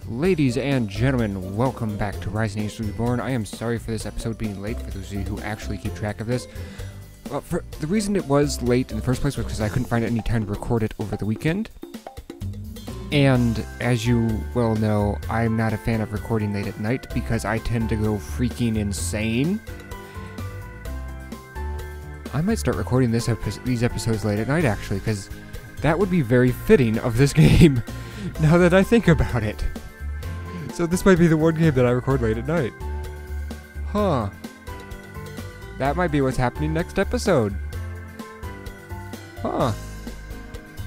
Ladies and gentlemen, welcome back to Rising Age Reborn. I am sorry for this episode being late, for those of you who actually keep track of this. For the reason it was late in the first place was because I couldn't find any time to record it over the weekend. And as you well know, I'm not a fan of recording late at night because I tend to go freaking insane. I might start recording these episodes late at night, actually, because that would be very fitting of this game, now that I think about it. So this might be the one game that I record late at night. Huh. That might be what's happening next episode. Huh.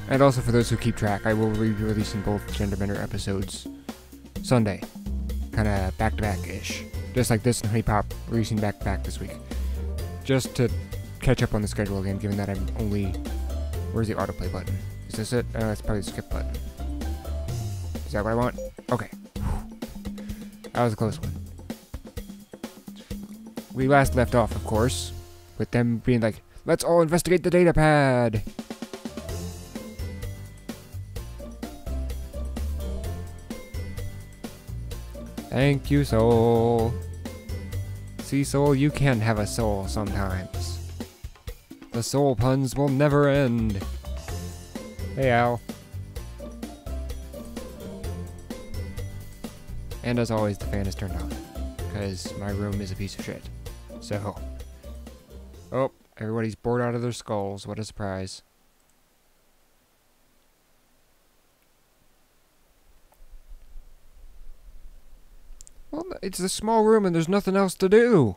And also for those who keep track, I will be releasing both Genderbender episodes Sunday. Kinda back-to-back-ish. Just like this and Honey Pop releasing back-to-back this week. Just to catch up on the schedule again, given that I'm only... Where's the autoplay button? Is this it? Oh, that's probably the skip button. Is that what I want? Okay. That was a close one. We last left off, of course, with them being like, let's all investigate the data pad! Thank you, Soul. See, Soul, you can have a soul sometimes. The soul puns will never end. Hey, Al. And as always, the fan is turned on, because my room is a piece of shit. So, oh, everybody's bored out of their skulls. What a surprise. Well, it's a small room and there's nothing else to do.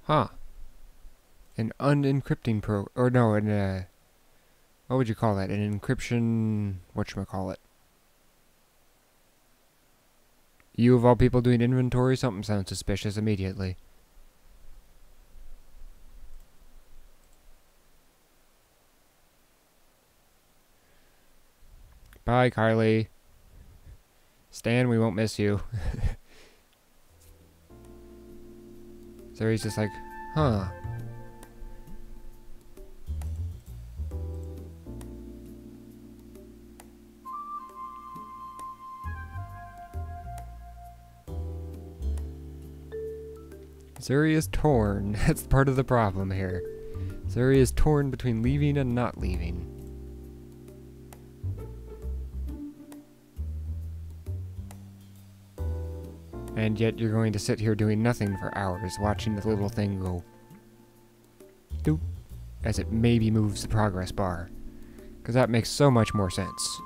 Huh. An unencrypting what would you call that? An encryption, whatchamacallit. You of all people doing inventory? Something sounds suspicious immediately. Bye, Kylie. Stan, we won't miss you. So he's just like, huh. Zuri is torn. That's part of the problem here. Zuri is torn between leaving and not leaving. And yet you're going to sit here doing nothing for hours, watching the little thing go doop as it maybe moves the progress bar. Because that makes so much more sense.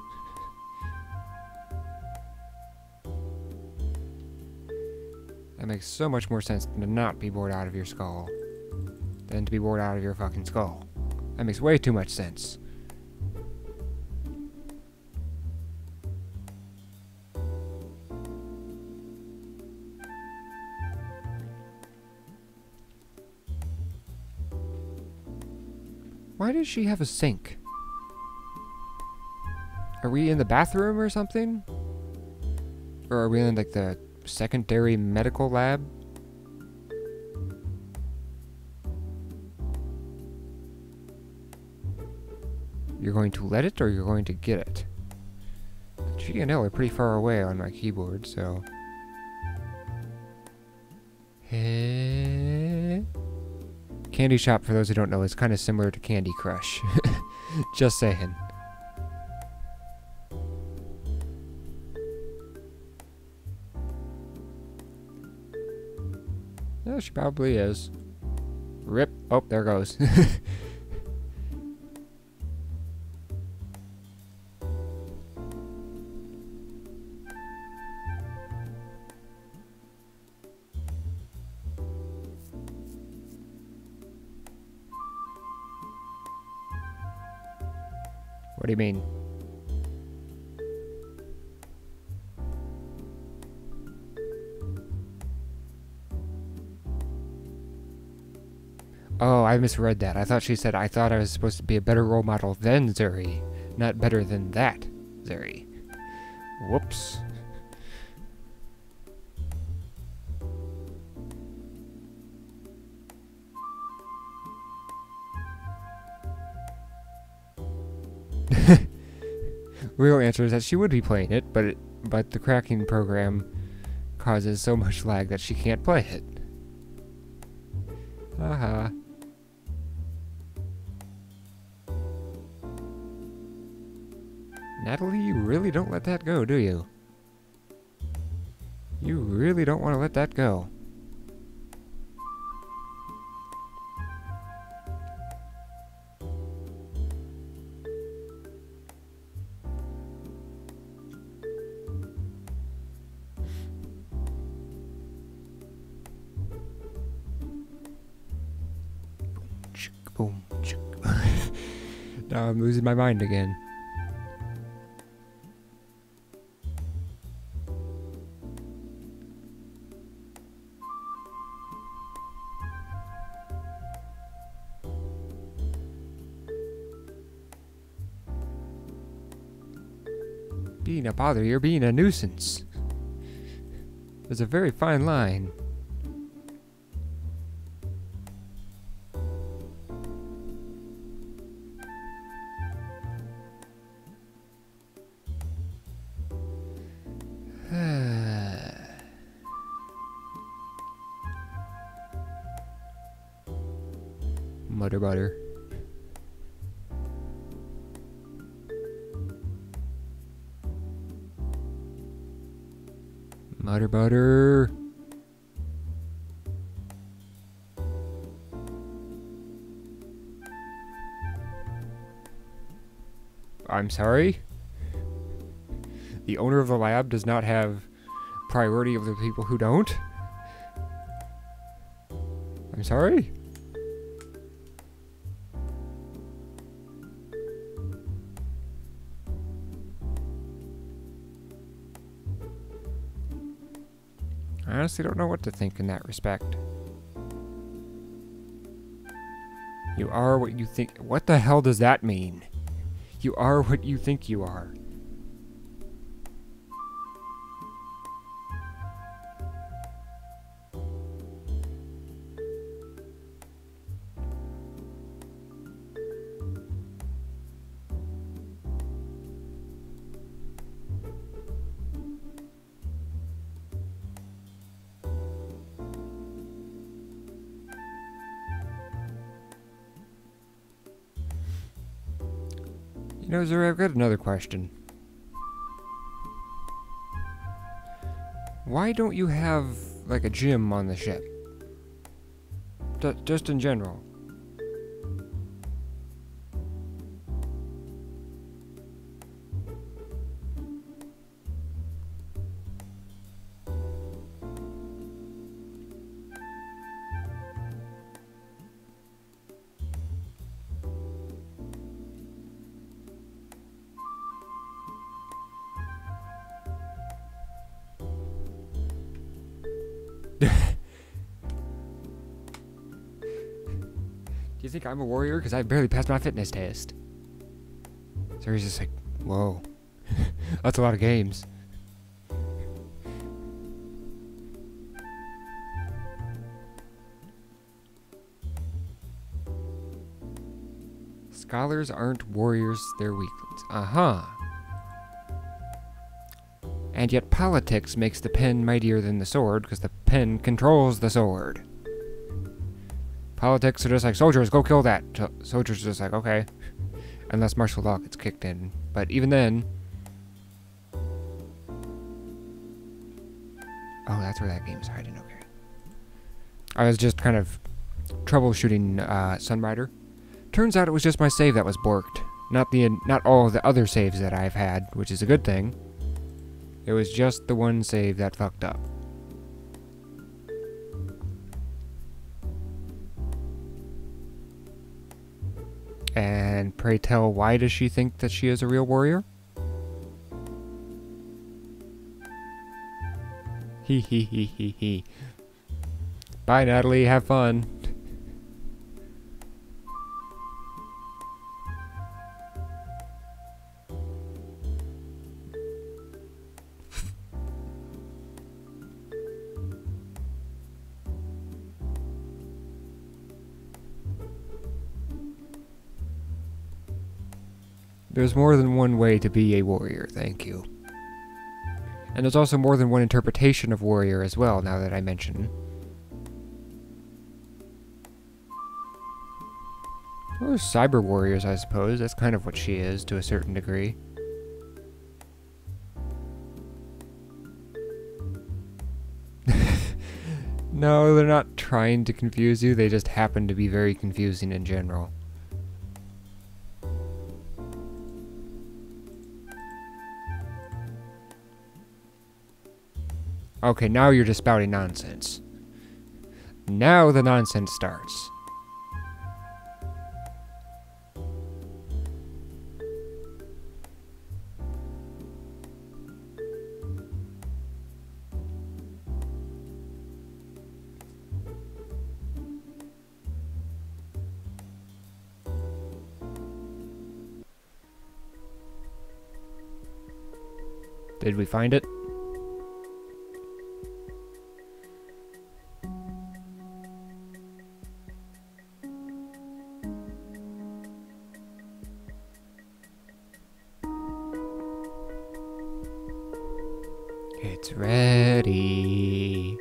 That makes so much more sense than to not be bored out of your skull than to be bored out of your fucking skull. That makes way too much sense. Why does she have a sink? Are we in the bathroom or something? Or are we in, like, the secondary medical lab? You're going to let it, or you're going to get it? G and L are pretty far away on my keyboard, so... Candy Shop, for those who don't know, is kind of similar to Candy Crush. Just saying. Yeah, she probably is. Rip. Oh, there goes. What do you mean? Oh, I misread that. I thought she said I thought I was supposed to be a better role model than Zuri, not better than that Zuri. Whoops. Real answer is that she would be playing it, but the cracking program causes so much lag that she can't play it. Haha. Natalie, you really don't let that go, do you? You really don't want to let that go. Boom. Now I'm losing my mind again. Being a bother, you're being a nuisance. There's a very fine line. Mutter butter. Mutter butter. I'm sorry? The owner of the lab does not have priority over the people who don't? I'm sorry? I honestly don't know what to think in that respect. You are what you think. What the hell does that mean? You are what you think you are. You know, Zuri, I've got another question. Why don't you have, like, a gym on the ship? Just in general. Do you think I'm a warrior? Because I barely passed my fitness test. So he's just like, whoa. That's a lot of games. Scholars aren't warriors, they're weaklings. Uh-huh. And yet politics makes the pen mightier than the sword, because the pen controls the sword. Politics are just like, soldiers, go kill that. Soldiers are just like, okay. Unless martial law gets kicked in. But even then... Oh, that's where that game's hiding, okay. I was just kind of troubleshooting Sunrider. Turns out it was just my save that was borked. Not all of the other saves that I've had, which is a good thing. It was just the one save that fucked up. And pray tell, why does she think that she is a real warrior? He. Bye, Natalie. Have fun. There's more than one way to be a warrior, thank you. And there's also more than one interpretation of warrior as well, now that I mention. Well, there's cyber warriors, I suppose. That's kind of what she is, to a certain degree. No, they're not trying to confuse you, they just happen to be very confusing in general. Okay, now you're just spouting nonsense. Now the nonsense starts. Did we find it? It's ready.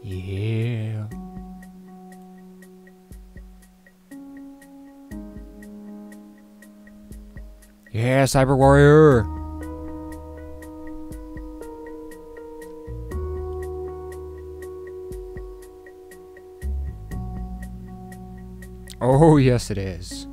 Yeah. Yeah, Cyber Warrior. Oh, yes it is.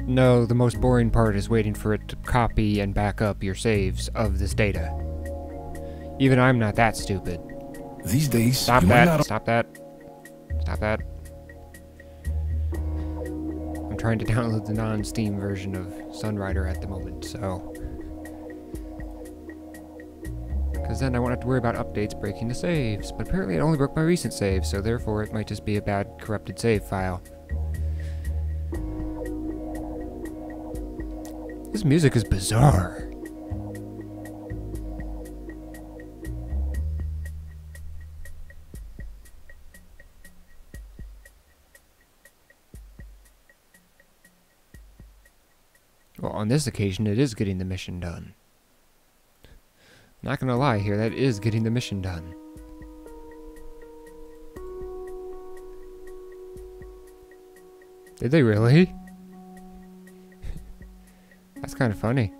No, the most boring part is waiting for it to copy and back up your saves of this data. Even I'm not that stupid. These days, Stop that, stop that. Stop that. I'm trying to download the non-Steam version of Sunrider at the moment, so... Because then I won't have to worry about updates breaking the saves. But apparently it only broke my recent saves, so therefore it might just be a bad corrupted save file. This music is bizarre. Well, on this occasion, it is getting the mission done. Not gonna lie here, that is getting the mission done. Did they really? That's kind of funny.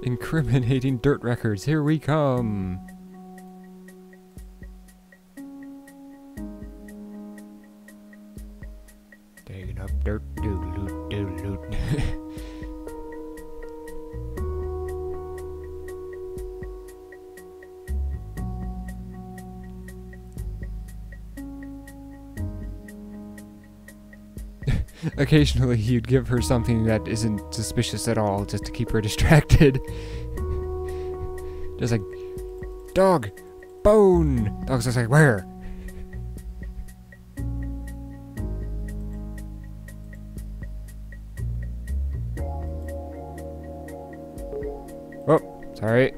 Incriminating dirt records, here we come! Digging up dirt, doodle-loot, doodle-loot. Occasionally, you'd give her something that isn't suspicious at all, just to keep her distracted. Just like, dog, bone. Dog's just like, where? Oh, sorry.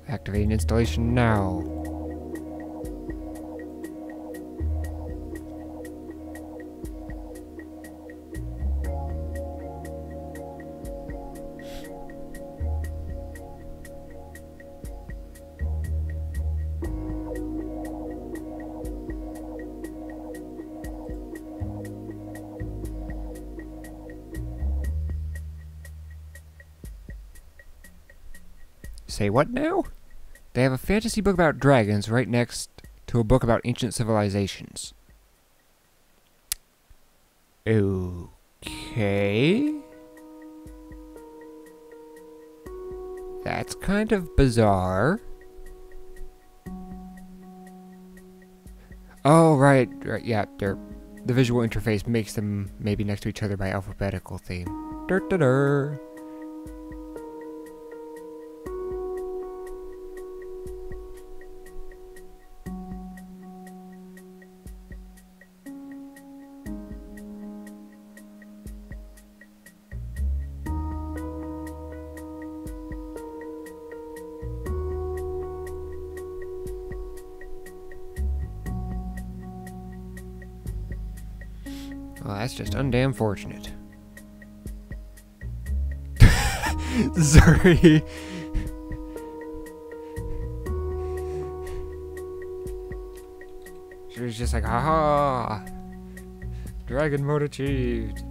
Activating installation now. Say what now? They have a fantasy book about dragons right next to a book about ancient civilizations. Okay. That's kind of bizarre. Oh, right, yeah, the visual interface makes them maybe next to each other by alphabetical theme. Well, that's just undamn fortunate. Sorry. She was just like, haha! Dragon mode achieved!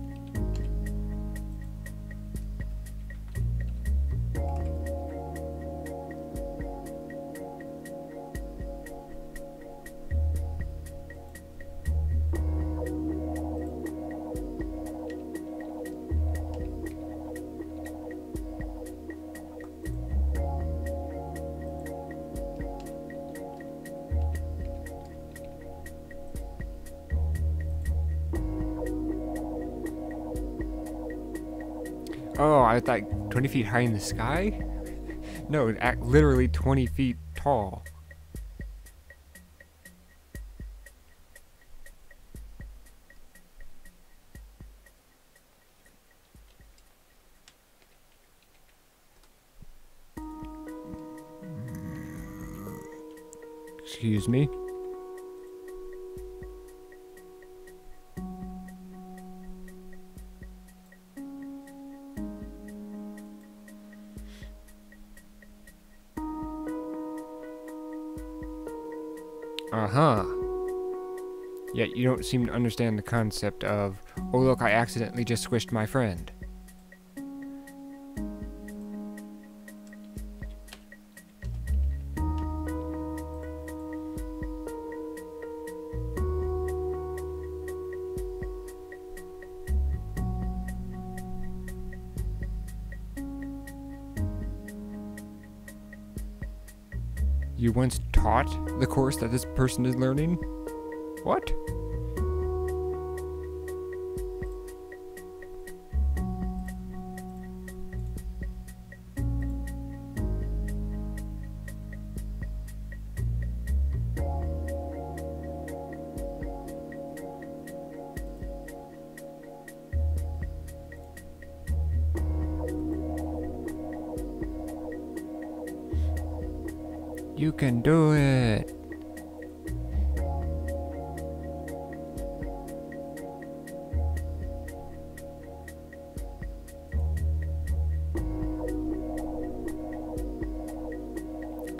Oh, I thought 20 feet high in the sky? No, literally 20 feet tall. Excuse me. Uh-huh. Yet you don't seem to understand the concept of, oh look, I accidentally just squished my friend. You once taught the course that this person is learning? What? You can do it!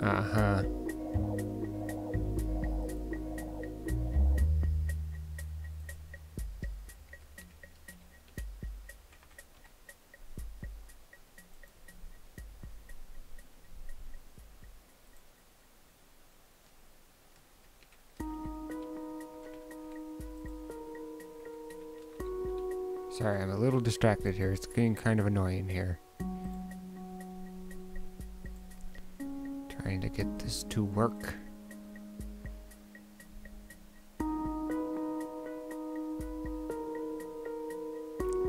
Uh-huh. Sorry, I'm a little distracted here. It's getting kind of annoying here. Trying to get this to work.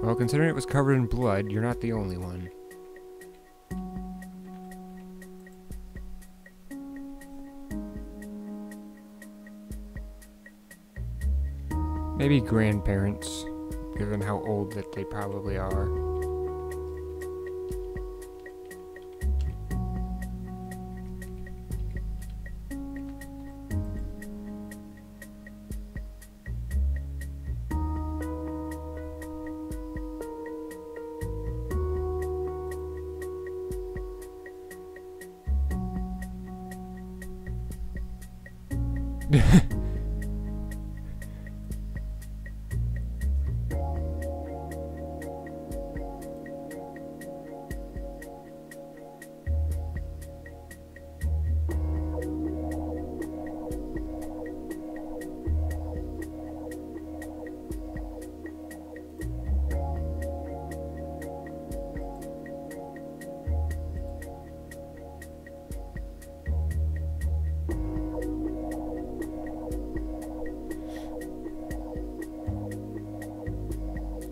Well, considering it was covered in blood, you're not the only one. Maybe grandparents, given how old that they probably are.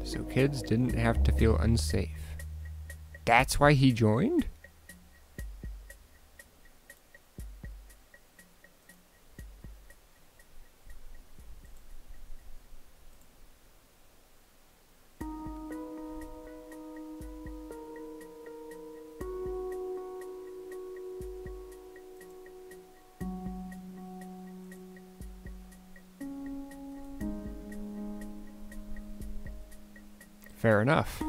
So kids didn't have to feel unsafe. That's why he joined? Fair enough.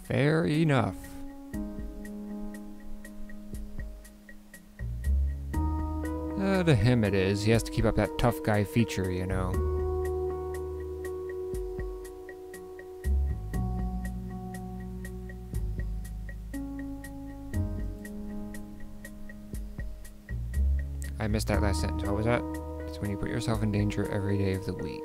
Fair enough. To him it is. He has to keep up that tough guy feature, you know. I missed that last sentence. What was that? It's when you put yourself in danger every day of the week.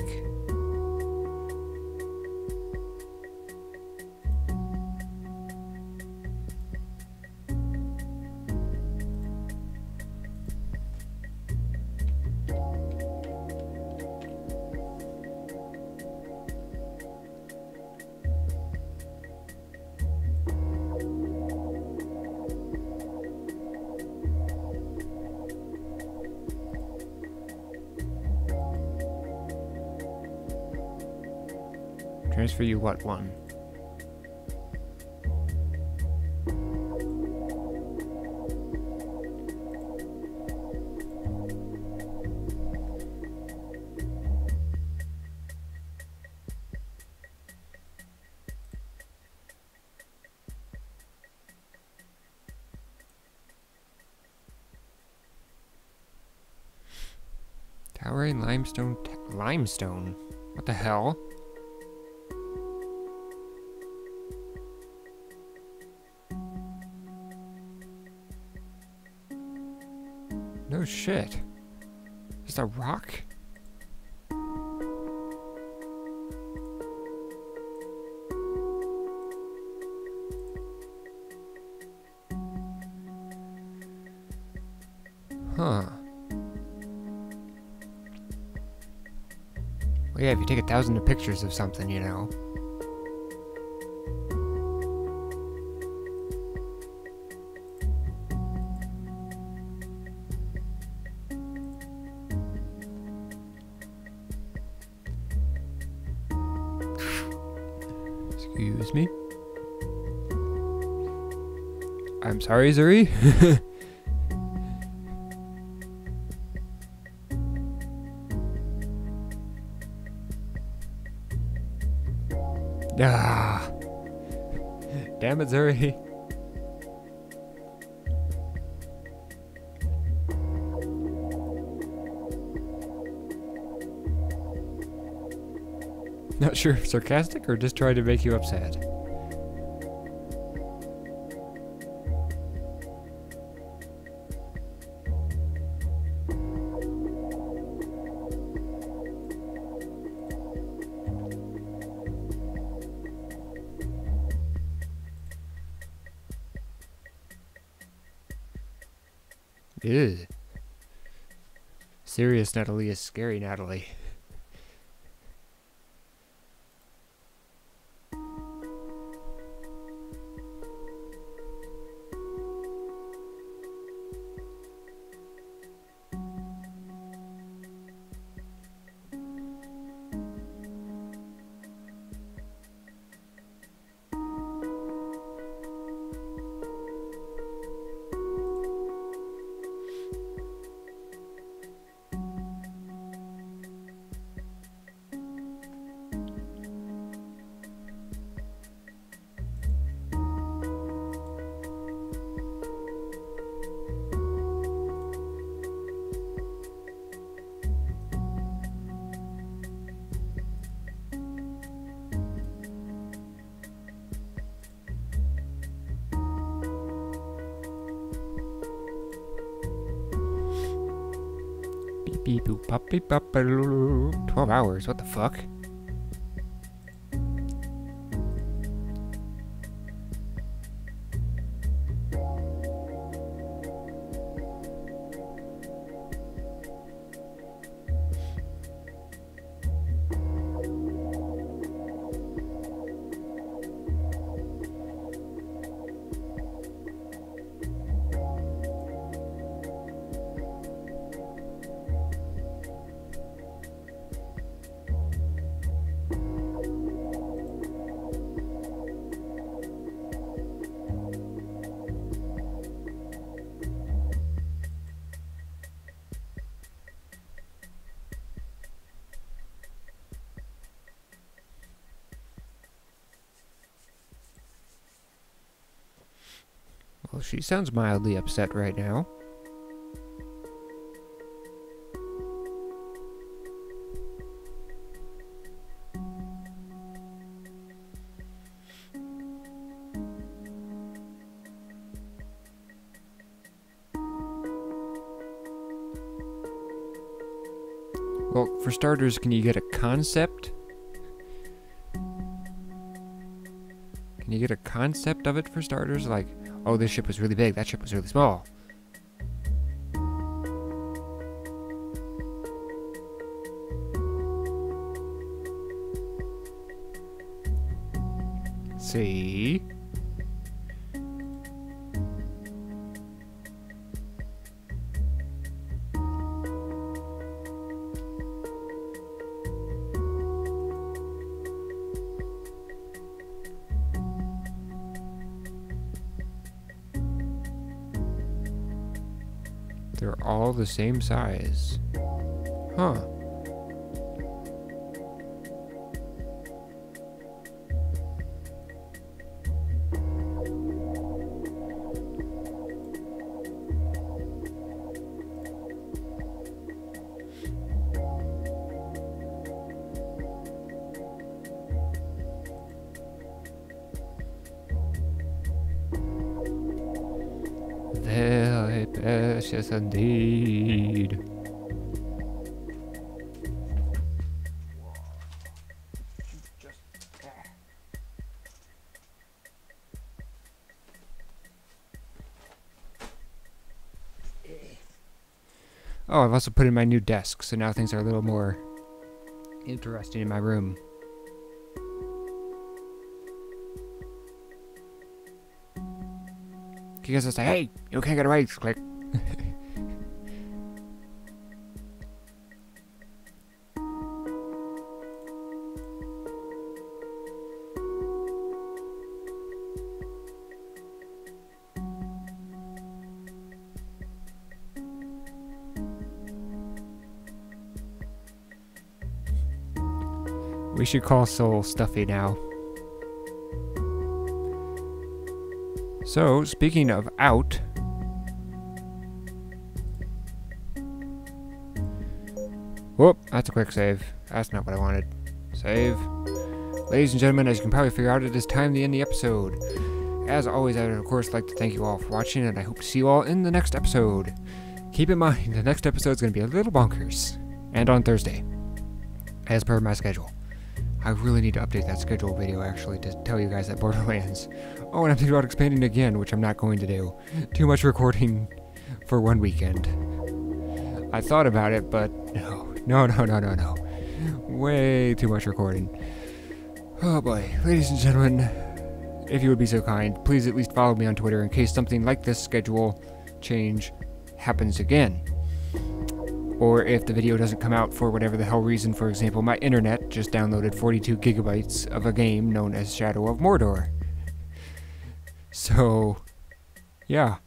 Transfer you what one? Towering limestone. Limestone? What the hell? No shit. Just a rock? Huh. Well, yeah, if you take 1,000 pictures of something, you know. Excuse me. I'm sorry, Zuri. Ah. Damn it, Zuri. Not sure if sarcastic or just trying to make you upset. Ew. Serious Natalie is scary Natalie. Beep boop pop beep pop 12 hours, what the fuck? Well, she sounds mildly upset right now. Well, for starters, can you get a concept? Can you get a concept of it for starters? Like, oh, this ship was really big, that ship was really small. See? They're all the same size. Huh. Very precious indeed. Oh, I've also put in my new desk, so now things are a little more interesting in my room. You guys will say, hey, you can't get away, click. We should call Soul Stuffy now. So, speaking of out, whoop, that's a quick save. That's not what I wanted. Save. Ladies and gentlemen, as you can probably figure out, it is time to end the episode. As always, I would of course like to thank you all for watching, and I hope to see you all in the next episode. Keep in mind, the next episode is going to be a little bonkers, and on Thursday, as per my schedule. I really need to update that schedule video, actually, to tell you guys that Borderlands. Oh, and I'm thinking about expanding again, which I'm not going to do. Too much recording for one weekend. I thought about it, but no. Way too much recording. Oh boy. Ladies and gentlemen, if you would be so kind, please at least follow me on Twitter in case something like this schedule change happens again. Or if the video doesn't come out for whatever the hell reason. For example, my internet just downloaded 42 gigabytes of a game known as Shadow of Mordor. So, yeah,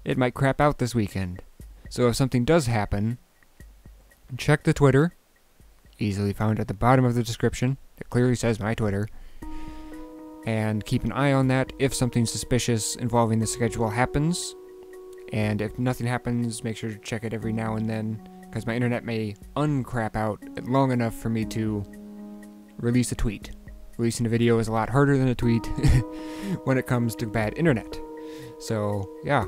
it might crap out this weekend. So if something does happen, check the Twitter, easily found at the bottom of the description. It clearly says my Twitter. And keep an eye on that if something suspicious involving the schedule happens. And if nothing happens, make sure to check it every now and then, because my internet may uncrap out long enough for me to release a tweet. Releasing a video is a lot harder than a tweet when it comes to bad internet. So, yeah.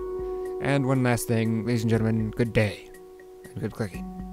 And one last thing, ladies and gentlemen, good day, and good clicking.